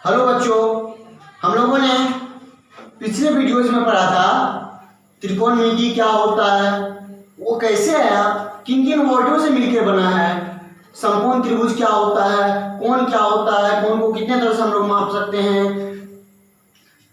Hello बच्चों, हम लोगों ने पिछले वीडियोज में पढ़ा था त्रिकोणमिति क्या होता है, वो कैसे आया, किन किन वर्डों से मिलकर बना है, समकोण त्रिभुज क्या होता है, कोण क्या होता है, कोण को कितने तरह से हम लोग माप सकते हैं,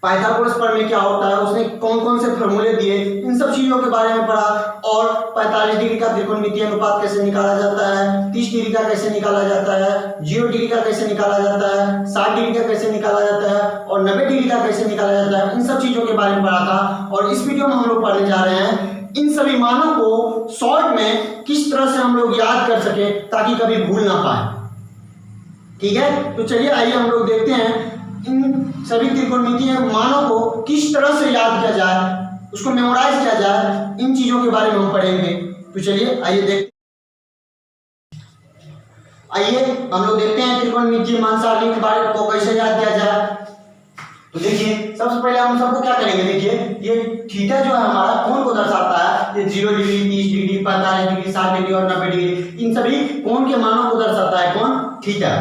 पाइथागोरस प्रमेय क्या होता है, उसने कौन कौन से फॉर्मूले दिए, इन सब चीजों के बारे में पढ़ा। और 45 डिग्री का त्रिकोणमितीय अनुपात कैसे निकाला जाता है, 30 डिग्री का कैसे निकाला जाता है, 0 डिग्री का कैसे निकाला जाता है, 60 डिग्री का कैसे निकाला जाता है और 90 डिग्री का कैसे निकाला जाता है, इन सब चीजों के बारे में पढ़ा था। और इस वीडियो में हम लोग पढ़ने जा रहे हैं इन सभी मानों को शॉर्ट में किस तरह से हम लोग याद कर सके ताकि कभी भूल ना पाए। ठीक है, तो चलिए आइए हम लोग देखते हैं इन सभी त्रिकोणमितीय मानों को किस तरह से याद किया जाए, उसको मेमोराइज किया जाए, इन चीजों के बारे में हम पढ़ेंगे। तो चलिए आइए हम लोग देखते हैं त्रिकोणमितीय मान सारणी के बारे को कैसे याद किया जाए। तो देखिए सबसे पहले हम सबको क्या करेंगे, देखिए ये थीटा जो है हमारा कोण को दर्शाता है, ये 0 डिग्री, 30 डिग्री, 45 डिग्री, 60 डिग्री और 90 डिग्री, इन सभी कोण के मानों को दर्शाता है कौन, थीटा।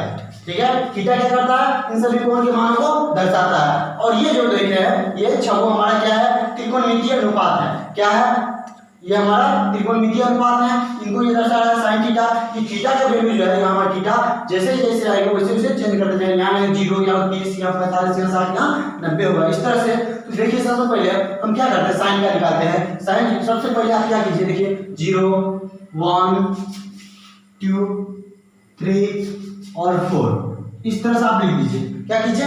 ठीक है, थीटा क्या करता है, इन सभी कोण के मानों को दर्शाता है। और ये जो देख रहे हैं ये छवो हमारा क्या है, त्रिकोणमितीय अनुपात है। क्या है, ये हमारा त्रिकोणमितीय अनुपात है, इनको ये दर्शा रहा है sin थीटा। ये थीटा का वैल्यू जो है हमारा थीटा जैसे जैसे आएगा वैसे वैसे चेंज करते जाएंगे, यहाँ 0 या 30 या 45 या 60 या 90 होगा इस तरह से। तो देखिए सबसे पहले हम क्या करते हैं, साइन का निकालते हैं। साइन सबसे पहले आप क्या कीजिए, देखिए 0 1 2 3 और 4 इस तरह से आप लिख दीजिए। क्या कीजिए,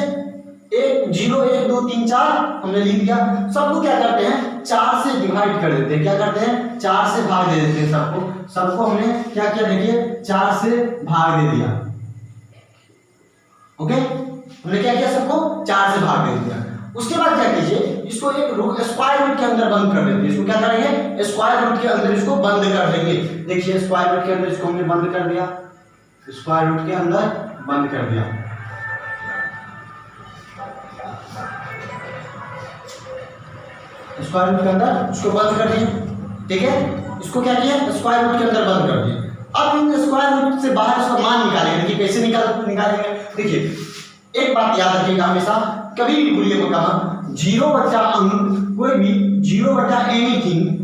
0 1 2 3 4 हमने लिख दिया। सबको क्या करते हैं 4 से डिवाइड कर देते हैं, क्या करते हैं 4 से भाग दे देते हैं। सबको हमने क्या किया, देखिए 4 से भाग दे दिया। ओके, हमने क्या किया, सबको 4 से भाग दे दिया। उसके बाद क्या कीजिए, इसको एक स्क्वायर रूट के अंदर बंद कर देंगे। इसको क्या करेंगे, स्क्वायर रूट के अंदर इसको बंद कर देंगे। देखिए स्क्वायर रूट के अंदर इसको हमने बंद कर दिया, स्क्वायर रूट के अंदर बंद कर दिया। स्क्वायर रूट के अंदर इसको बंद कर दिए। ठीक है, इसको क्या किया, स्क्वायर रूट के अंदर बंद कर दिए। अब इन स्क्वायर रूट से बाहर इसका मान निकालेंगे। देखिए कैसे निकालेंगे, देखिए एक बात याद रखिएगा हमेशा, कभी भी भूलिए मत, 0 बटा अंक कोई भी 0 बटा एनीथिंग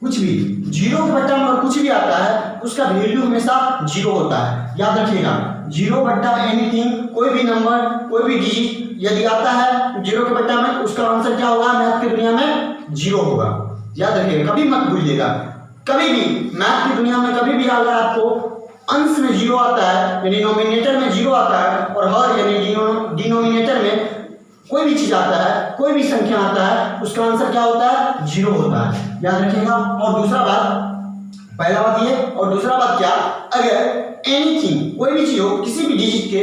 कुछ भी 0 के बट्टा में कुछ भी आता है उसका वैल्यू हमेशा 0 होता है। याद रखिएगा 0 बट्टा एनीथिंग कोई भी नंबर कोई भी डिजिट यदि आता है 0 के बट्टा में उसका आंसर क्या होगा, मैथ की दुनिया में 0 होगा। याद रखिएगा, कभी मत भूलिएगा। कभी भी मैथ की दुनिया में कभी भी अगर आपको अंश में 0 आता है यानी नोमिनेटर में 0 आता है और हर यानी डिनोमिनेटर में कोई भी चीज आता है, कोई भी संख्या आता है, उसका आंसर क्या होता है, 0 होता है। याद रखिएगा। और दूसरा बात, पहला बात ये, और दूसरा बात क्या, अगर एनीथिंग कोई भी चीज हो, किसी भी डिजिट के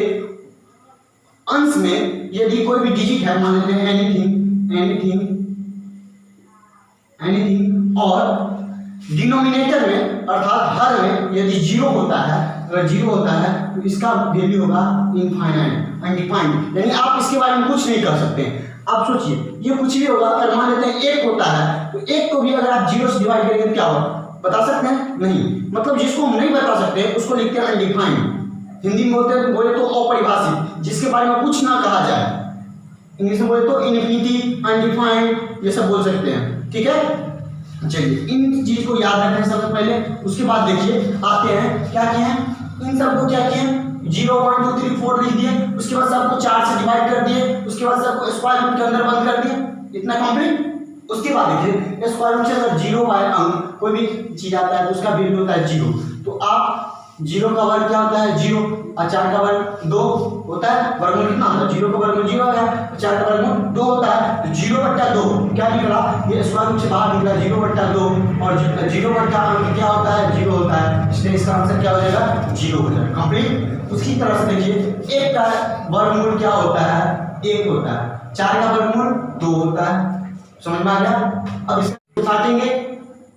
अंश में यदि कोई भी डिजिट है, मान लेते हैं एनीथिंग और डिनोमिनेटर में अर्थात हर में यदि 0 होता है, अगर 0 होता है तो इसका वैल्यू होगा इनफाइनाइट, अनडिफाइंड, यानी आप इसके बारे में कुछ नहीं कर सकते। आप सोचिए ये कुछ भी होगा, अगर मान लेते हैं 1 होता है तो 1 को भी अगर आप 0 से डिवाइड करेंगे तो क्या होगा, बता सकते हैं, नहीं। मतलब जिसको हम नहीं बता सकते उसको लिखते हैं अनडिफाइंड। हिंदी में बोले तो अपरिभाषित, जिसके बारे में कुछ ना कहा जाए। इंग्लिश में बोले तो इनफिनिटी, अनडिफाइंड, ये सब बोल सकते हैं। ठीक है, चलिए इन चीज को याद रखना है सबसे पहले। उसके बाद देखिए आते हैं क्या किए हैं, इन सबको क्या किए, 0 1 2 3 4 लिख दिए। उसके बाद सबको 4 से डिवाइड कर दिए। उसके बाद सबको स्क्वायर रूट के अंदर बंद कर दिए। इतना कंप्लीट। उसके बाद देखिए स्क्वायर रूट से अगर 0 बाय अंक कोई भी चीज आता है तो उसका वैल्यू होता है 0। तो आप 0 का वर्ग क्या होता है, 0, और 4 का वर्ग 2 होता है। वर्गमूल कितना होता है, 0 का वर्गमूल 0 है, 4 का वर्गमूल 2 होता है। तो 0 बट्टा 2 क्या निकला, ये स्क्वायर रूट से बाहर निकला 0 बट्टा 2, और 0 बट्टा अंक क्या होता है, 0 होता है, इसलिए इसका आंसर क्या हो जाएगा, 0 हो जाएगा। कंप्लीट। उसकी तरह से देखिए 1 का वर्गमूल क्या होता है, 1 होता है। 4 का वर्गमूल 2 होता है। समझ में आ गया। अब इसको काटेंगे,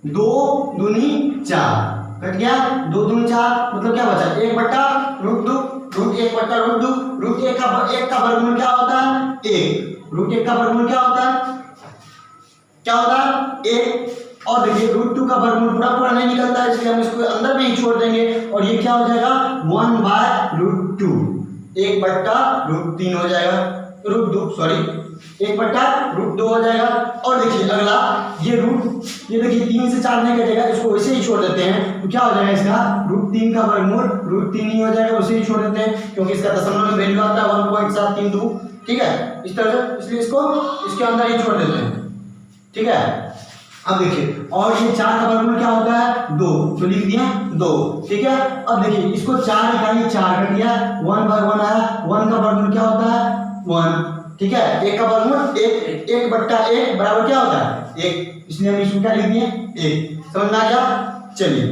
2 दूनी 4 कट गया, 2 दूनी 4 मतलब क्या बचा, 1 बट्टा रूट 2, रूट 1 बट्टा रूट 2। रूट 1 का वर्गमूल क्या होता है, 1। रूट 1 का वर्गमूल क्या होता है, 1। और देखिए रूट 2 का वर्गमूल पूरा पूरा नहीं निकलता है, इसलिए हम इसको अंदर में ही छोड़ देंगे और ये क्या हो जाएगा 1/√2, 1/√3 हो जाएगा, √2 सॉरी 1/√2 हो जाएगा। और देखिए अगला ये देखिए 3 से 4 नहीं कटेगा, इसको वैसे ही छोड़ देते हैं तो क्या हो जाएगा इसका √3 का वर्गमूल √3 ही हो जाएगा, उसे ही छोड़ देते हैं क्योंकि इसका दशमलव में वैल्यू आता है 1.732, ठीक है इस तरह से, इसलिए इसको इसके अंदर ही छोड़ देते हैं, ठीक है। अब देखिए और ये 4 का वर्गमूल क्या होता है 2, तो लिख दिया 2, ठीक है। अब देखिए इसको 4 इकाई 4 कर दिया, 1/1 आया, 1 का वर्गमूल क्या होता है 1, ठीक है। 1 का वर्गमूल 1/1 बराबर क्या होता है 1, इसलिए हम इसको क्या लिख दिए 1, समझ में आ गया। चलिए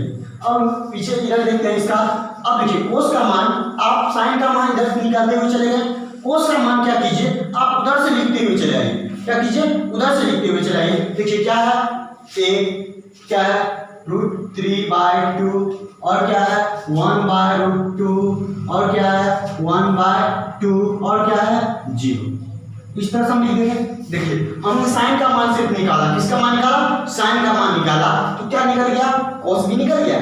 अब पीछे इधर देखते हैं इसका। अब देखिए कोस का मान, आप साइन का मान इधर से निकालते हुए चले गए, कोस का मान क्या कीजिए आप उधर से लिखते हुए चले आइए, क्या कीजिए उधर से लिखते हुए चले आइए। देखिए क्या है 1, क्या है √3/2 और क्या है 1/√2 और क्या है 1/2 और क्या है 0, इस तरह से हम लिख देंगे। देखिए हमने साइन का मान सिर्फ निकाला, किसका मान निकाला साइन का मान निकाला, तो क्या निकल गया कोस भी निकल गया।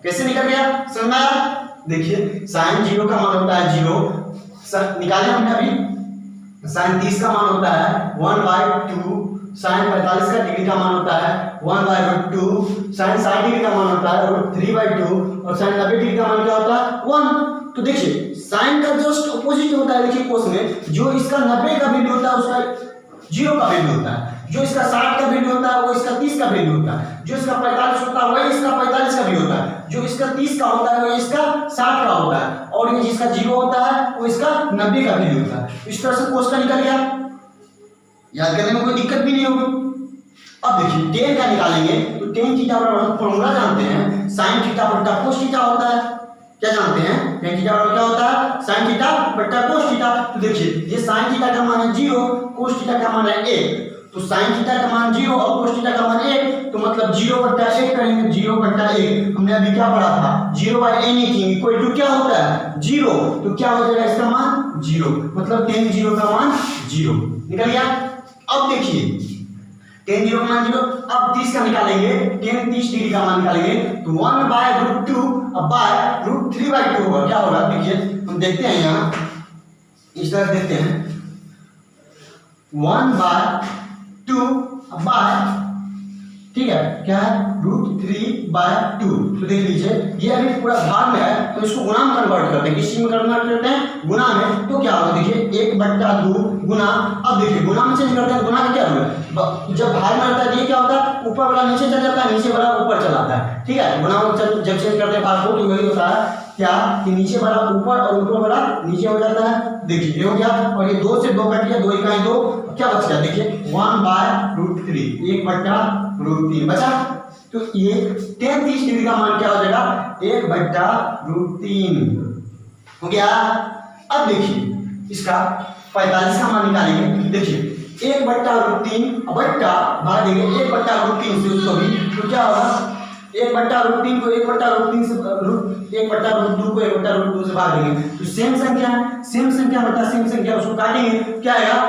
कैसे निकल गया समझ में आया। देखिए साइन 0 का मान होता है 0, निकाले हमने अभी। साइन 30 का मान होता है 1/2, साइन 45 का डिग्री का मान होता है 1/√2, साइन 60 डिग्री का मान होता है √3/2 और साइन 90 डिग्री का मान क्या होता है 1। तो देखिए साइन का जस्ट ऑपोजिट होता है, देखिए कोस में जो इसका 90 का वैल्यू होता है उसका 0 का वैल्यू होता है, जो इसका 60 का वैल्यू होता है वो इसका 30 का वैल्यू होता है, जो इसका 45 होता है वही इसका 45 का भी होता है, जो इसका 30 का होता है वो इसका 60 का होता है और ये जिसका 0 होता है वो इसका 90 का वैल्यू होता है। इस तरह से कोस का निकल गया, याद करने में कोई दिक्कत भी नहीं होगी। अब देखिए टेन का निकालेंगे तो टेन थीटा बराबर हम फॉर्मूला जानते हैं साइन थीटा बटा कोस थीटा होता है, क्या जानते हैं टेन थीटा बराबर क्या होता है साइन थीटा बटा कोस थीटा। तो देखिए ये साइन थीटा का मान है 0, कोस थीटा का मान है 1, तो साइन थीटा का मान 0 और कोस थीटा का मान 1, तो मतलब 0/1 करेंगे, 0/1 हमने अभी क्या पढ़ा था 0/n इक्वल टू क्या होता है 0, तो क्या हो जाएगा इसका मान 0, मतलब tan 0 का मान 0 निकल गया। अब देखिए tan 0 का मान 0, अब 30 का निकालेंगे, tan 30 डिग्री का मान निकालेंगे तो 1/√2 अब √3/2 होगा, क्या होगा देखिए हम देखते हैं यहाँ इस तरह देखते हैं 1/2 ठीक है क्या है √3/2। तो देख लीजिए ये अभी पूरा भाग में है तो इसको गुणा में कन्वर्ट करते हैं, किस चीज में कन्वर्ट करते हैं गुणा में, तो क्या होगा देखिए 1/2 गुना। अब देखिए गुणा में चेंज करते हैं, गुणा का क्या होगा जब भाग में आता है ये क्या होता है ऊपर वाला नीचे चल जाता है, नीचे वाला ऊपर चला जाता है, ठीक है। गुणा में जब चेंज करते हैं भाग को तो वही होता है क्या कि नीचे वाला ऊपर और ऊपर वाला नीचे हो जाता है। देखिए ये हो गया और ये 2 से 2 कट गया, 2 इकाई 2, क्या बच गया देखिए 1/√3 1/√3 बचा। तो ये tan 30 डिग्री का मान क्या हो जाएगा 1/√3 हो गया। अब देखिए इसका 45 का मान निकालेंगे, देखिए 1/√3 बट्टा भाग देंगे 1/√3 से उसको भी, तो क्या होगा 1/√3 को 1/√3 से 1/√2 को 1/√2 से भाग देंगे तो सेम संख्या बटा सेम संख्या उसको काटेंगे, क्या आएगा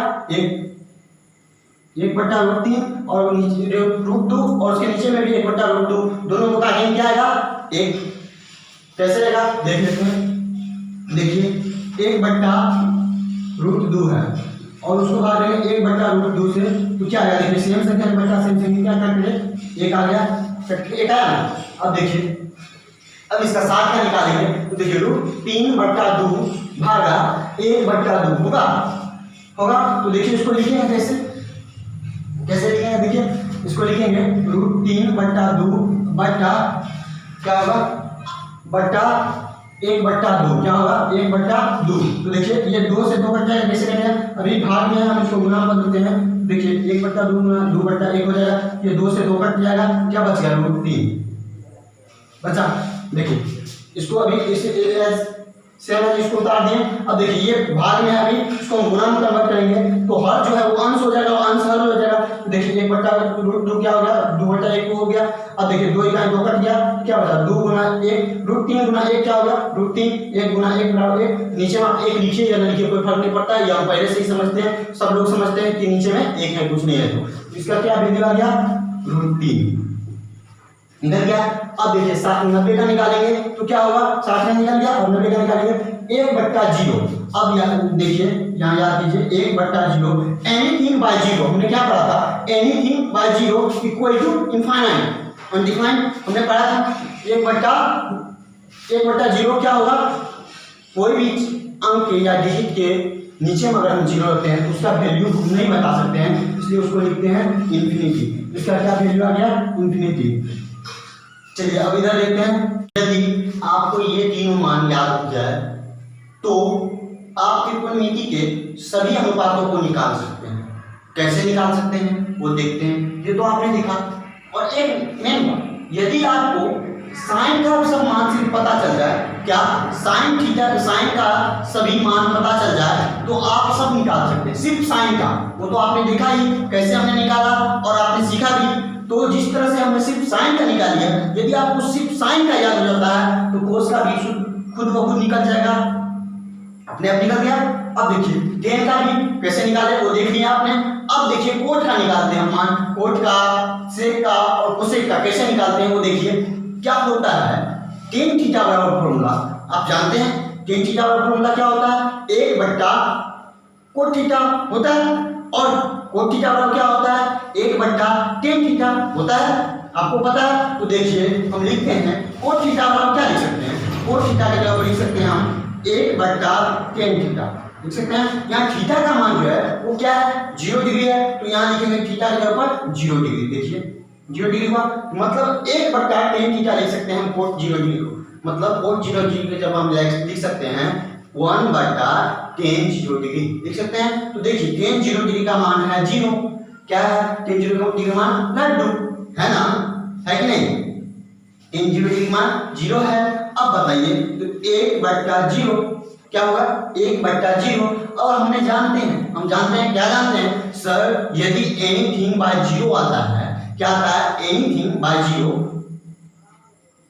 1/√3 और नीचे √2 और उसके नीचे में भी 1/√2, दोनों को काटेंगे क्या आएगा 1। कैसे आएगा देख लेते हैं, देखिए 1/√2 है और उसको भाग देंगे 1/√2 से, तो क्या आएगा देखिए सेम संख्या बटा सेम संख्या क्या काटेंगे 1 आ गया, 1 आया ना। अब देखिए अब इसका 60 का निकालेंगे तो देखिए √3/2 भागा 1/2 होगा। तो देखिए इसको लिखेंगे कैसे लिखेंगे देखिए इसको लिखेंगे √3/2 बटा क्या होगा बटा 1/2 क्या होगा 1/2। तो देखिए ये 2 से 2 कट जाएगा, कैसे करेंगे अभी भाग में हम इसको गुणा कर देते हैं, देखिए 1/2 गुना 2/1 हो जाएगा, ये 2 से 2 कट जाएगा, क्या बच गया √3 बचा। देखिए इसको अभी इसको उतार दिए। अब देखिए ये भाग में है, अभी इसको हम गुणा में कन्वर्ट करेंगे तो हर जो है वो अंश हो जाएगा, अंश हर हो जाएगा। तो देखिए 1/√2 क्या हो गया 2/1 हो गया। अब देखिए 2 इकाई 2 कट गया, क्या बचा 2 गुना 1 √3 गुना 1 क्या हो गया √3, 1 गुना 1 बराबर 1। नीचे में आप 1 लिखिए या ना लिखिए कोई फर्क नहीं पड़ता, ये हम पहले से ही समझते हैं, सब लोग समझते हैं कि नीचे में 1 है कुछ नहीं है। तो इसका क्या वैल्यू आ गया √3 निकल गया। अब देखिए 90 का निकालेंगे तो क्या होगा, 60 का निकल गया और 90 का निकालेंगे 1/0। अब यहाँ देखिए, यहाँ याद कीजिए 1/0 एनीथिंग बाय 0, हमने क्या पढ़ा था, anything by 0 equal to infinite undefined हमने पढ़ा था। 1/0 क्या होगा, कोई भी अंक के या डिजिट के नीचे में अगर हम 0 रखते हैं तो उसका वैल्यू हम नहीं बता सकते हैं, इसलिए उसको लिखते हैं इन्फिनिटी। इसका क्या वैल्यू आ गया, इन्फिनिटी। चलिए अब इधर देखते हैं, यदि आपको ये तीनों मान याद हो जाए तो आप त्रिकोणमिति के सभी अनुपातों को निकाल सकते हैं। कैसे निकाल सकते हैं वो देखते हैं, ये तो आपने देखा। और एक मेन बात, यदि आपको साइन का सब मान सिर्फ पता चल जाए, क्या साइन थीटा साइन का सभी मान पता चल जाए तो आप सब निकाल सकते हैं, सिर्फ साइन का। वो तो आपने देखा ही कैसे हमने निकाला और आपने सीखा भी। तो जिस तरह से हमने सिर्फ साइन का निकाल लिया, यदि आपको सिर्फ साइन का याद हो जाता है तो कोस का भी खुद ब खुद निकल जाएगा, अपने आप निकल गया। अब देखिए टेन का भी कैसे निकाले वो देख लिया आपने। अब देखिए कोट का निकालते हैं हम मान, कोट का, सेक का और कोसेक का कैसे निकालते हैं वो देखिए। क्या होता है, टेन थीटा बराबर फॉर्मूला आप जानते हैं, टेन थीटा बराबर फॉर्मूला क्या होता है, 1/कोट थीटा होता है, और कोट थीटा बराबर क्या होता है, 1/टेन थीटा होता है, आपको पता है। तो देखिए हम लिखते हैं कोट थीटा बराबर क्या लिख सकते हैं, कोट थीटा के जगह लिख सकते हैं हम 1/टेन थीटा लिख सकते हैं। यहाँ थीटा का मान जो है वो क्या है, 0 डिग्री है, तो यहाँ लिखेंगे थीटा के जगह पर 0 डिग्री। देखिए 0 डिग्री हुआ, मतलब 1/टेन थीटा लिख सकते हैं हम कोट 0 डिग्री को, मतलब कोट 0 डिग्री को जब हम लिख सकते हैं 1/टेन 0 डिग्री लिख सकते हैं। तो देखिए टेन 0 डिग्री का मान है 0, क्या है, टेन 0 डिग्री का मान लड्डू है ना, है कि नहीं, टेन 0 डिग्री मान 0 है। अब बताइए तो 1/0 क्या होगा, 1/0। और हम जानते हैं क्या जानते हैं सर, यदि एनीथिंग बाय 0 आता है, क्या आता है, एनीथिंग बाय 0,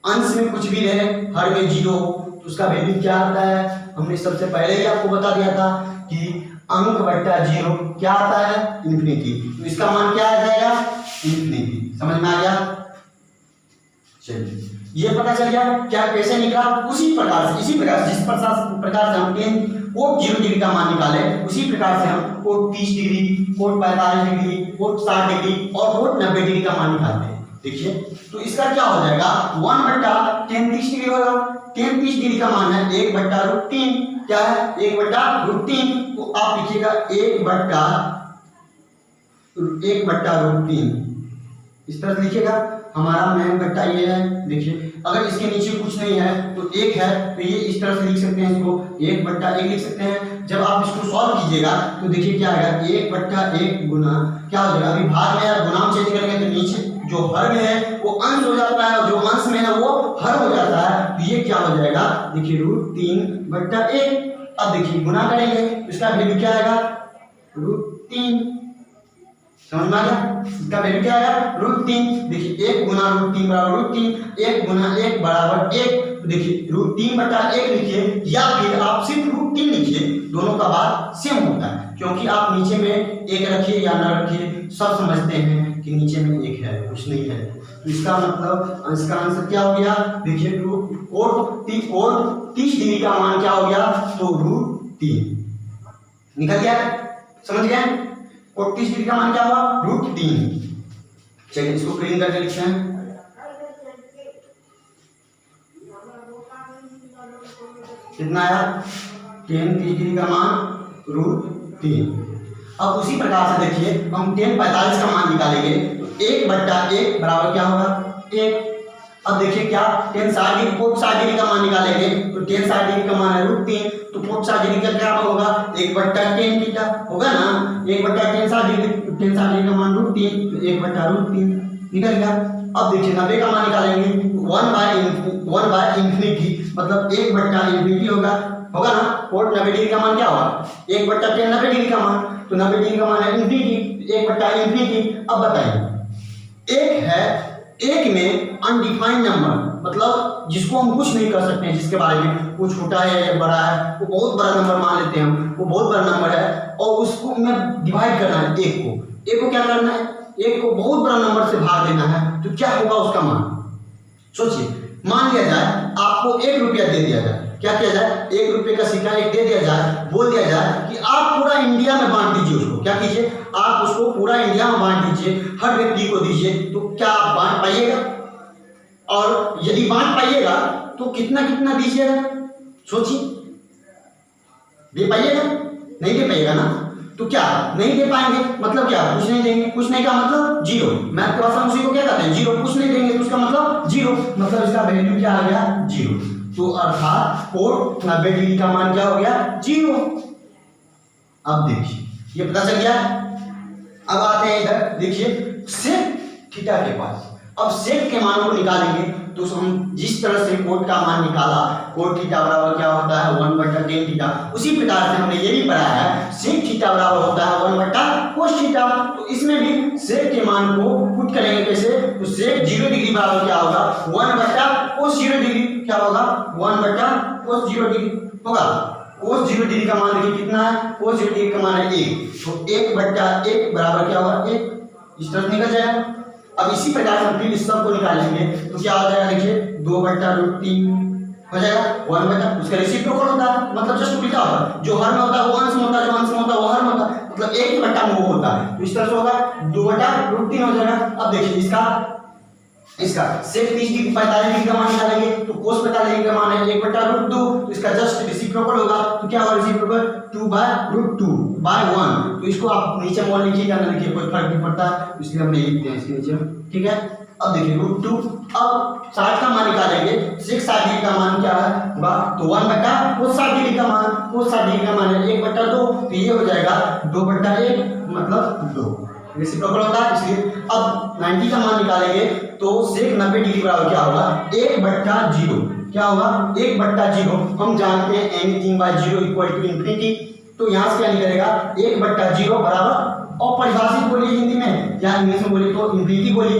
अंश में कुछ भी रहे, हर में 0 तो उसका वैल्यू क्या आता है, हमने सबसे पहले ही आपको बता दिया था कि अंक बट्टा 0 क्या आता है, इन्फिनिटी। तो इसका मान क्या आ जाएगा, इन्फिनिटी। समझ में आ गया, चलिए ये पता चल गया क्या कैसे निकला। इसी प्रकार से जिस प्रकार से हम कोट 0 डिग्री का मान निकाले, उसी प्रकार से हम cot 30 degree, cot 45 degree, cot 60 degree और कोट 90 डिग्री का मान निकालते हैं। देखिए तो इसका क्या हो जाएगा, 1/tan 30 डिग्री होगा, tan 30 डिग्री का मान है 1/√3, क्या है 1/√3। तो आप लिखिएगा 1/√3 इस तरह से लिखिएगा। हमारा मेन बट्टा ये है, देखिए अगर इसके नीचे कुछ नहीं है तो 1 है, तो ये इस तरह से लिख सकते हैं, इसको 1/1 लिख सकते हैं। जब आप इसको सॉल्व कीजिएगा तो देखिए क्या आएगा, 1/1 गुना क्या हो जाएगा, अभी भाग में या गुना चेंज करेंगे तो नीचे जो हर में है वो अंश हो जाता है और जो अंश में है वो हर हो जाता है। तो ये क्या हो जाएगा, देखिए √3/1। अब देखिए गुना करेंगे तो इसका वैल्यू क्या आएगा, √3। समझ में आ गया, इसका वैल्यू क्या आएगा, √3। देखिए 1 गुना √3 बराबर √3, 1 गुना 1 बराबर 1। तो देखिए √3/1 लिखिए या फिर आप सिर्फ √3 लिखिए, दोनों का बात सेम होता है, क्योंकि आप नीचे में 1 रखिए या ना रखिए सब समझते हैं कि नीचे में 1 है, कुछ नहीं है। तो इसका मतलब इसका आंसर क्या हो गया, देखिए कोट 30 डिग्री का मान क्या हो गया, तो √3 निकल गया। समझ गए, कोट 30 डिग्री का मान क्या हुआ, √3। चलिए इसको प्रिंट करके लिखते हैं, कितना आया, tan 30 डिग्री का मान √3। अब उसी प्रकार से देखिए हम tan 45 का मान निकालेंगे तो 1/1 बराबर क्या होगा, 1। अब देखिए क्या tan 60 डिग्री, कोट 60 डिग्री का मान निकालेंगे तो tan 60 डिग्री का मान है √3, तो कोट 60 डिग्री का क्या होगा, 1/tan थीटा होगा ना, 1/tan 60 डिग्री, tan 60 डिग्री का मान √3, तो 1/√3 निकल गया। अब देखिए 90 का मान निकालेंगे, 1/∞, मतलब 1/∞ होगा ना। कोट 90 डिग्री का मान क्या होगा, 1/tan 90 डिग्री का मान, तो 90 डिग्री का मान है इन्फिनिटी, 1/∞। अब बताइए एक में अनडिफाइंड नंबर, मतलब जिसको हम कुछ नहीं कर सकते हैं, जिसके बारे में वो छोटा है या बड़ा है, वो बहुत बड़ा नंबर मान लेते हैं हम, वो बहुत बड़ा नंबर है और उसको में डिवाइड करना है, एक को क्या करना है, एक को बहुत बड़ा नंबर से भाग देना है, तो क्या होगा उसका मान, सोचिए, मान लिया जाए आपको 1 रुपया दे दिया जाए, क्या किया जाए, 1 रुपये का सिक्का एक दे दिया जाए, बोल दिया जाए कि आप पूरा इंडिया में बांट दीजिए उसको, क्या कीजिए, आप उसको पूरा इंडिया में बांट दीजिए, हर व्यक्ति को दीजिए, तो क्या आप बांट पाइएगा? और यदि बांट पाइएगा तो कितना कितना दीजिएगा, सोचिए, दे पाइएगा? नहीं दे पाइएगा ना, तो क्या नहीं दे पाएंगे, मतलब क्या, कुछ नहीं देंगे, कुछ नहीं का मतलब जीरो, मैथ के भाषा में उसी को क्या कहते हैं, जीरो, कुछ नहीं देंगे तो उसका मतलब जीरो, मतलब इसका वैल्यू क्या आ गया, जीरो। तो अर्थात कोण 90 डिग्री का मान क्या हो गया, जीरो। अब देखिए ये पता चल गया। अब आते हैं इधर, देखिए सेक थीटा के पास। अब सेक के मान को निकालेंगे तो हम जिस तरह से कोट का मान निकाला, कोट थीटा बराबर क्या होता है 1/tan थीटा, उसी प्रकार से हमने ये भी पढ़ा है सेक थीटा बराबर होता है 1/cos थीटा। तो इसमें भी सेक के मान को पुट करेंगे कैसे, तो सेक 0 डिग्री बराबर क्या होगा 1/cos 0 डिग्री, क्या होगा 1/cos 0 डिग्री होगा। cos 0 डिग्री का मान देखिए कितना है, cos 0 डिग्री का मान है 1, तो 1/1 बराबर क्या होगा 1, इस तरफ निकल जाएगा। अब इसी प्रकार से हम फिर इस सब को निकालेंगे तो क्या हो जाएगा, देखिए 2/√3 हो जाएगा 1/, उसका रेसिप्रोकल होता है, मतलब जस्ट उल्टा होता है, जो हर में होता है वो अंश में होता है, जो अंश में होता है वो हर में होता है, मतलब 1/, में वो होता है, तो इस तरह से होगा 2/√3 हो जाएगा। अब देखिए इसका सेक 30 डिग्री 45 डिग्री का मान निकालेंगे तो cos 45 डिग्री का मान है 1/√2, तो इसका जस्ट रेसिप्रोकल होगा, तो क्या होगा रेसिप्रोकल 2/√2/1, तो इसको आप नीचे मोल लिखिएगा ना, देखिए कोई फर्क नहीं पड़ता इसलिए हम लिखते हैं इसके नीचे, ठीक है। अब देखिए √2, अब 60 का मान निकालेंगे, सेक 60 डिग्री का मान क्या है होगा, तो 1/cos 60 डिग्री का मान, cos 60 डिग्री का मान है 1/2, तो ये हो जाएगा 2/1 मतलब 2, रेसिप्रोकल होता है इसलिए। अब 90 का मान निकालेंगे तो सेक 90 डिग्री बराबर क्या होगा 1/0, क्या होगा 1/0, हम जानते हैं anything by 0 equal to infinity, तो यहाँ से क्या निकलेगा 1/0 बराबर, और परिभाषित बोलिए हिंदी में या इंग्लिश में बोलिए तो इंफिनिटी बोलिए,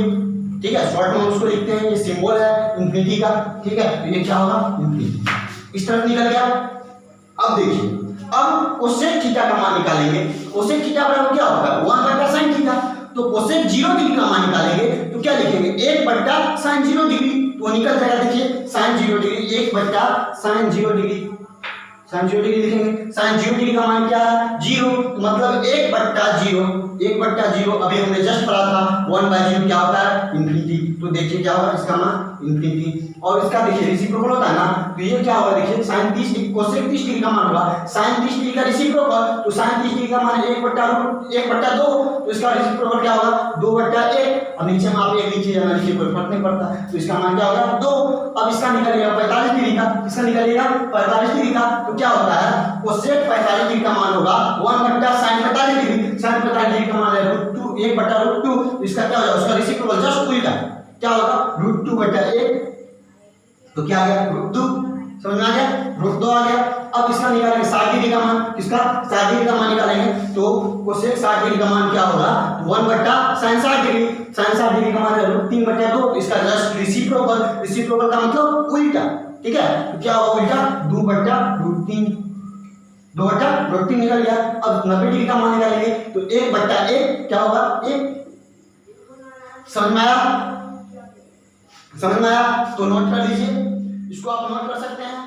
ठीक है, शॉर्ट में उसको लिखते हैं, ये सिंबल है इंफिनिटी का, ठीक है, तो ये क्या होगा इंफिनिटी, इस तरफ निकल गया। अब देखिए अब कोसेक थीटा का मान निकालेंगे, कोसेक थीटा बराबर क्या होगा 1/sin थीटा, तो कोसेक 0 डिग्री का मान निकालेंगे तो क्या लिखेंगे 1/sin 0 डिग्री, तो निकल जाएगा देखिए sin 0 degree 1/sin 0 degree, sin 0 degree लिखेंगे, sin 0 डिग्री का मान क्या है 0, तो मतलब 1/0 अभी हमने जस्ट पढ़ा था 1/0 क्या होता है इंफिनिटी, तो देखिए क्या होगा इसका मान इंफिनिटी, और इसका देखिए रेसिप्रोकल होता है ना, तो ये क्या होगा देखिए sin 30 डिग्री कोसेक 30 डिग्री का मान होगा sin 30 डिग्री का रेसिप्रोकल, तो sin 30 डिग्री का मान है 1/2, तो इसका रेसिप्रोकल क्या होगा 2/1, अब नीचे में आप 1 लिखिए या ना लिखिए कोई फर्क नहीं पड़ता, तो इसका मान क्या होगा 2। अब इसका निकलेगा 45 डिग्री का, इसका निकलेगा 45 डिग्री का, तो क्या होता है कोसेक 45 डिग्री का मान होगा 1/sin 45 डिग्री, sin 45 डिग्री का मान है √2 1/√2, तो इसका क्या हो जाएगा उसका रेसिप्रोकल जस्ट उल्टा क्या होगा √2/1, तो क्या आ गया √2, समझ में आ गया, √2 आ गया। अब इसका निकालेंगे 60 डिग्री का मान, किसका 60 डिग्री का मान निकालेंगे तो कोसेक 60 डिग्री का मान क्या होगा 1/sin 60 डिग्री, sin 60 डिग्री का मान है √3/2, तो इसका जस्ट रेसिप्रोकल का मतलब उल्टा, ठीक है, तो क्या होगा उल्टा 2/√3 निकल गया। अब 90 डिग्री का मान निकालेंगे तो 1/1 क्या होगा 1, समझ में आया, तो नोट कर लीजिए, इसको आप नोट कर सकते हैं।